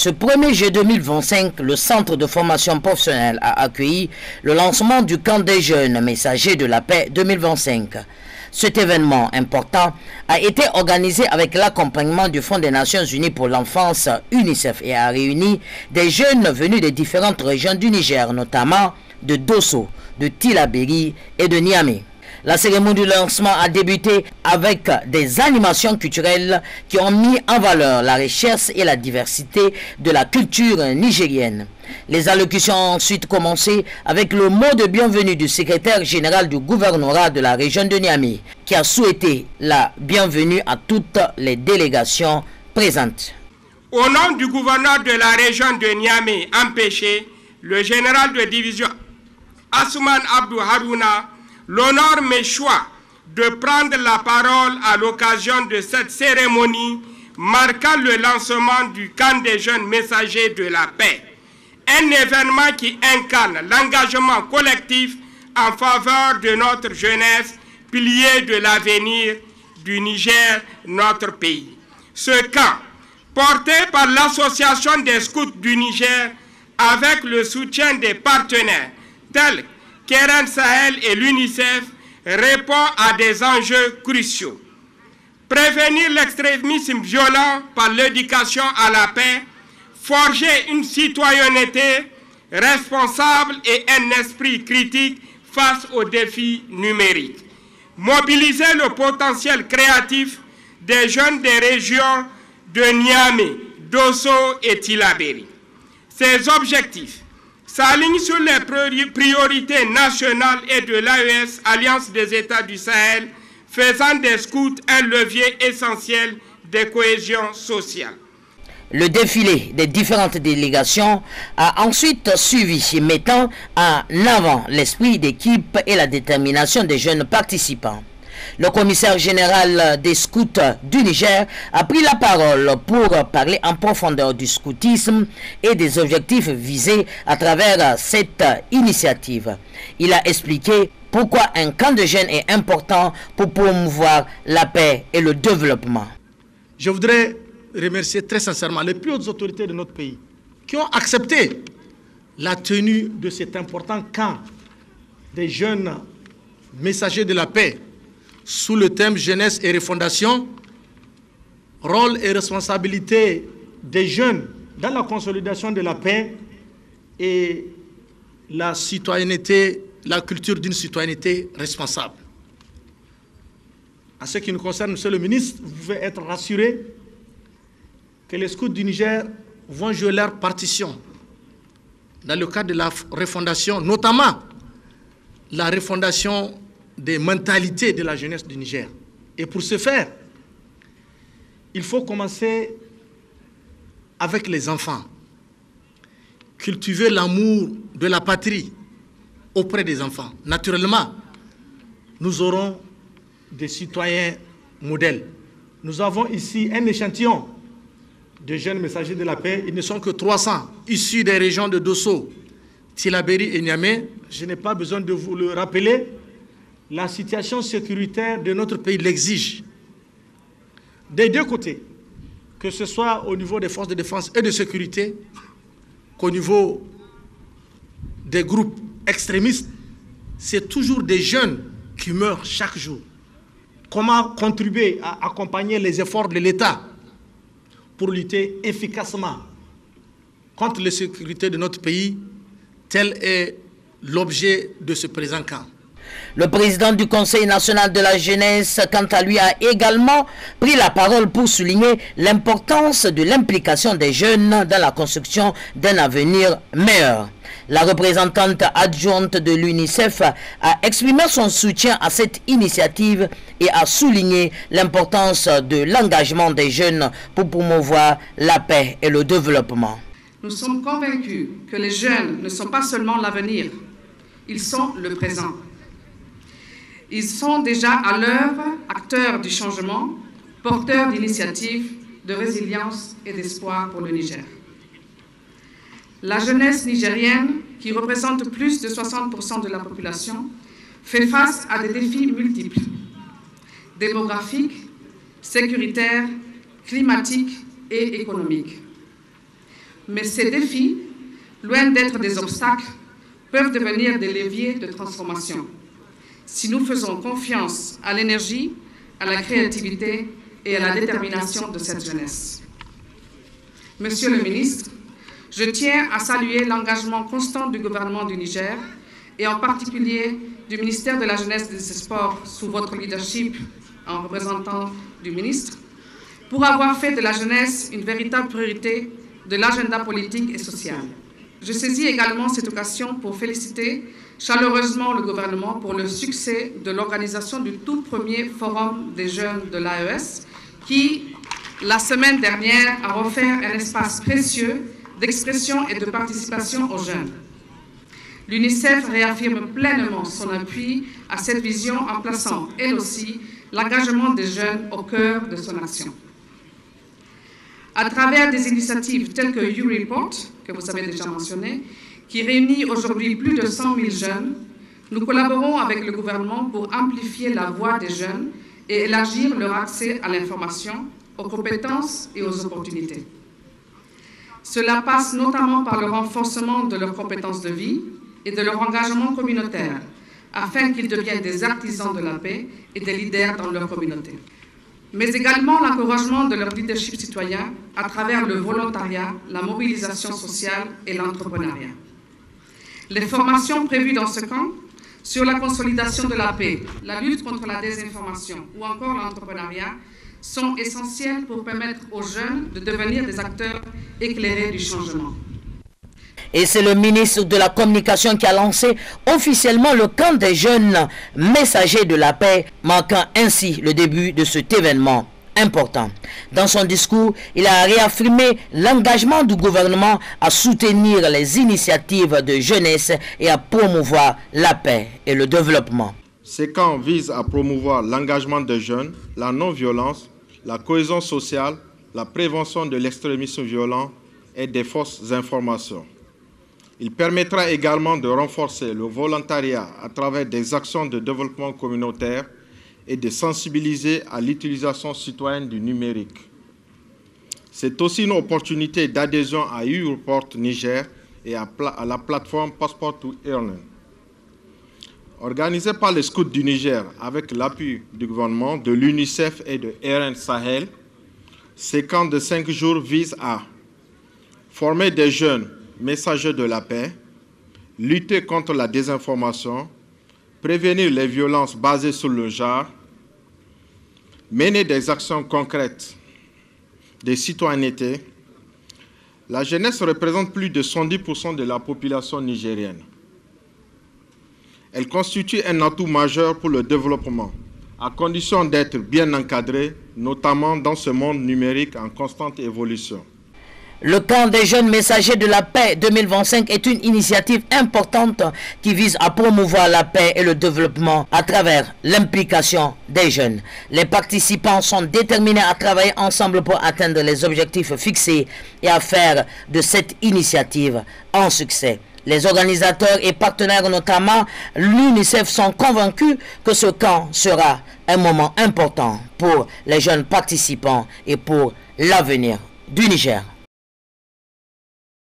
Ce 1er juillet 2025, le Centre de formation professionnelle a accueilli le lancement du camp des jeunes messagers de la paix 2025. Cet événement important a été organisé avec l'accompagnement du Fonds des Nations Unies pour l'enfance UNICEF et a réuni des jeunes venus des différentes régions du Niger, notamment de Dosso, de Tillabéri et de Niamey. La cérémonie du lancement a débuté avec des animations culturelles qui ont mis en valeur la richesse et la diversité de la culture nigérienne. Les allocutions ont ensuite commencé avec le mot de bienvenue du secrétaire général du gouvernorat de la région de Niamey, qui a souhaité la bienvenue à toutes les délégations présentes. Au nom du gouverneur de la région de Niamey, empêché, le général de division Asuman Abdou Harouna, l'honneur m'est choix de prendre la parole à l'occasion de cette cérémonie marquant le lancement du camp des jeunes messagers de la paix. Un événement qui incarne l'engagement collectif en faveur de notre jeunesse, pilier de l'avenir du Niger, notre pays. Ce camp, porté par l'Association des scouts du Niger, avec le soutien des partenaires tels Keren Sahel et l'UNICEF, répond à des enjeux cruciaux. Prévenir l'extrémisme violent par l'éducation à la paix, forger une citoyenneté responsable et un esprit critique face aux défis numériques. Mobiliser le potentiel créatif des jeunes des régions de Niamey, Dosso et Tillabéri. Ces objectifs s'aligne sur les priorités nationales et de l'AES, Alliance des États du Sahel, faisant des scouts un levier essentiel de cohésion sociale. Le défilé des différentes délégations a ensuite suivi, mettant en avant l'esprit d'équipe et la détermination des jeunes participants. Le commissaire général des scouts du Niger a pris la parole pour parler en profondeur du scoutisme et des objectifs visés à travers cette initiative. Il a expliqué pourquoi un camp de jeunes est important pour promouvoir la paix et le développement. Je voudrais remercier très sincèrement les plus hautes autorités de notre pays qui ont accepté la tenue de cet important camp des jeunes messagers de la paix sous le thème jeunesse et refondation, rôle et responsabilité des jeunes dans la consolidation de la paix et la citoyenneté, la culture d'une citoyenneté responsable. En ce qui nous concerne, Monsieur le ministre, vous pouvez être rassuré que les scouts du Niger vont jouer leur partition dans le cadre de la refondation, notamment la refondation des mentalités de la jeunesse du Niger. Et pour ce faire, il faut commencer avec les enfants. Cultiver l'amour de la patrie auprès des enfants. Naturellement, nous aurons des citoyens modèles. Nous avons ici un échantillon de jeunes messagers de la paix. Ils ne sont que 300, issus des régions de Dosso, Tillabéri et Niamey. Je n'ai pas besoin de vous le rappeler. La situation sécuritaire de notre pays l'exige. Des deux côtés, que ce soit au niveau des forces de défense et de sécurité, qu'au niveau des groupes extrémistes, c'est toujours des jeunes qui meurent chaque jour. Comment contribuer à accompagner les efforts de l'État pour lutter efficacement contre l'insécurité de notre pays? Tel est l'objet de ce présent camp. Le président du Conseil national de la jeunesse, quant à lui, a également pris la parole pour souligner l'importance de l'implication des jeunes dans la construction d'un avenir meilleur. La représentante adjointe de l'UNICEF a exprimé son soutien à cette initiative et a souligné l'importance de l'engagement des jeunes pour promouvoir la paix et le développement. Nous sommes convaincus que les jeunes ne sont pas seulement l'avenir, ils sont le présent. Ils sont déjà à l'œuvre, acteurs du changement, porteurs d'initiatives, de résilience et d'espoir pour le Niger. La jeunesse nigérienne, qui représente plus de 60% de la population, fait face à des défis multiples, démographiques, sécuritaires, climatiques et économiques. Mais ces défis, loin d'être des obstacles, peuvent devenir des leviers de transformation si nous faisons confiance à l'énergie, à la créativité et à la détermination de cette jeunesse. Monsieur le ministre, je tiens à saluer l'engagement constant du gouvernement du Niger et en particulier du ministère de la Jeunesse et des Sports sous votre leadership en représentant du ministre, pour avoir fait de la jeunesse une véritable priorité de l'agenda politique et social. Je saisis également cette occasion pour féliciter chaleureusement le gouvernement pour le succès de l'organisation du tout premier Forum des jeunes de l'AES qui, la semaine dernière, a offert un espace précieux d'expression et de participation aux jeunes. L'UNICEF réaffirme pleinement son appui à cette vision en plaçant, elle aussi, l'engagement des jeunes au cœur de son action. À travers des initiatives telles que U-Report, que vous avez déjà mentionné, qui réunit aujourd'hui plus de 100 000 jeunes, nous collaborons avec le gouvernement pour amplifier la voix des jeunes et élargir leur accès à l'information, aux compétences et aux opportunités. Cela passe notamment par le renforcement de leurs compétences de vie et de leur engagement communautaire, afin qu'ils deviennent des artisans de la paix et des leaders dans leur communauté. Mais également l'encouragement de leur leadership citoyen à travers le volontariat, la mobilisation sociale et l'entrepreneuriat. Les formations prévues dans ce camp sur la consolidation de la paix, la lutte contre la désinformation ou encore l'entrepreneuriat sont essentielles pour permettre aux jeunes de devenir des acteurs éclairés du changement. Et c'est le ministre de la Communication qui a lancé officiellement le camp des jeunes messagers de la paix, marquant ainsi le début de cet événement important. Dans son discours, il a réaffirmé l'engagement du gouvernement à soutenir les initiatives de jeunesse et à promouvoir la paix et le développement. Ces camps visent à promouvoir l'engagement des jeunes, la non-violence, la cohésion sociale, la prévention de l'extrémisme violent et des fausses informations. Il permettra également de renforcer le volontariat à travers des actions de développement communautaire et de sensibiliser à l'utilisation citoyenne du numérique. C'est aussi une opportunité d'adhésion à U-Report Niger et à la plateforme Passport to Earn. Organisé par les scouts du Niger avec l'appui du gouvernement, de l'UNICEF et de RN Sahel, ces camps de 5 jours visent à former des jeunes messagers de la paix, lutter contre la désinformation, prévenir les violences basées sur le genre, mener des actions concrètes de citoyenneté. La jeunesse représente plus de 110% de la population nigérienne. Elle constitue un atout majeur pour le développement, à condition d'être bien encadrée, notamment dans ce monde numérique en constante évolution. Le camp des jeunes messagers de la paix 2025 est une initiative importante qui vise à promouvoir la paix et le développement à travers l'implication des jeunes. Les participants sont déterminés à travailler ensemble pour atteindre les objectifs fixés et à faire de cette initiative un succès. Les organisateurs et partenaires, notamment l'UNICEF, sont convaincus que ce camp sera un moment important pour les jeunes participants et pour l'avenir du Niger.